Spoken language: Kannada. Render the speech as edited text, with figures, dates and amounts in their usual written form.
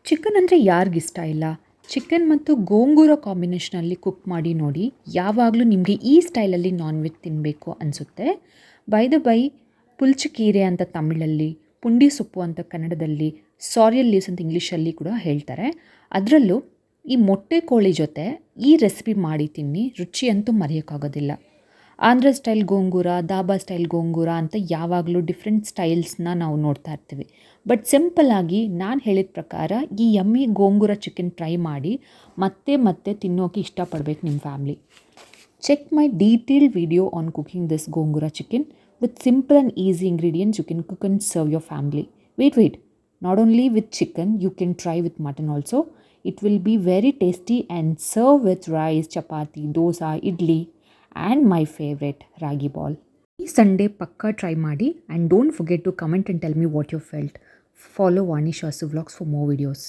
ಚಿಕನ್ ಅಂದರೆ ಯಾರಿಗಿಷ್ಟ ಇಲ್ಲ? ಚಿಕನ್ ಮತ್ತು ಗೋಂಗೂರ ಕಾಂಬಿನೇಷನಲ್ಲಿ ಕುಕ್ ಮಾಡಿ ನೋಡಿ, ಯಾವಾಗಲೂ ನಿಮಗೆ ಈ ಸ್ಟೈಲಲ್ಲಿ ನಾನ್ ವೆಜ್ ತಿನ್ನಬೇಕು ಅನಿಸುತ್ತೆ. ಬೈ ದ ಬೈ, ಪುಲ್ಚಕೀರೆ ಅಂತ ತಮಿಳಲ್ಲಿ, ಪುಂಡಿ ಸೊಪ್ಪು ಅಂತ ಕನ್ನಡದಲ್ಲಿ, ಸಾರಿಯಲ್ ಲೀವ್ಸ್ ಅಂತ ಇಂಗ್ಲೀಷಲ್ಲಿ ಕೂಡ ಹೇಳ್ತಾರೆ. ಅದರಲ್ಲೂ ಈ ಮೊಟ್ಟೆ ಕೋಳಿ ಜೊತೆ ಈ ರೆಸಿಪಿ ಮಾಡಿ ತಿನ್ನಿ, ರುಚಿ ಅಂತೂ ಮರೆಯೋಕ್ಕಾಗೋದಿಲ್ಲ. ಆಂಧ್ರ ಸ್ಟೈಲ್ ಗೋಂಗೂರ, ದಾಬಾ ಸ್ಟೈಲ್ ಗೋಂಗೂರ ಅಂತ ಯಾವಾಗಲೂ ಡಿಫ್ರೆಂಟ್ ಸ್ಟೈಲ್ಸ್ನ ನಾವು ನೋಡ್ತಾ ಇರ್ತೀವಿ. ಬಟ್ ಸಿಂಪಲ್ಲಾಗಿ ನಾನು ಹೇಳಿದ ಪ್ರಕಾರ ಈ ಯಮ್ಮಿ ಗೋಂಗೂರ ಚಿಕನ್ ಟ್ರೈ ಮಾಡಿ ಮತ್ತೆ ಮತ್ತೆ ತಿನ್ನೋಕೆ ಇಷ್ಟಪಡಬೇಕು ನಿಮ್ಮ family. Check my detailed video on cooking this gongura chicken with simple and easy ingredients. You can cook and serve your family. Wait, not only with chicken, you can try with mutton also. It will be very tasty and serve with rice, chapati, dosa, idli and my favorite ragi ball. ಈ ಸಂಡೇ ಪಕ್ಕಾ ಟ್ರೈ ಮಾಡಿ and don't forget to comment and tell me what you felt. Follow Vani Shasu Vlogs for more videos.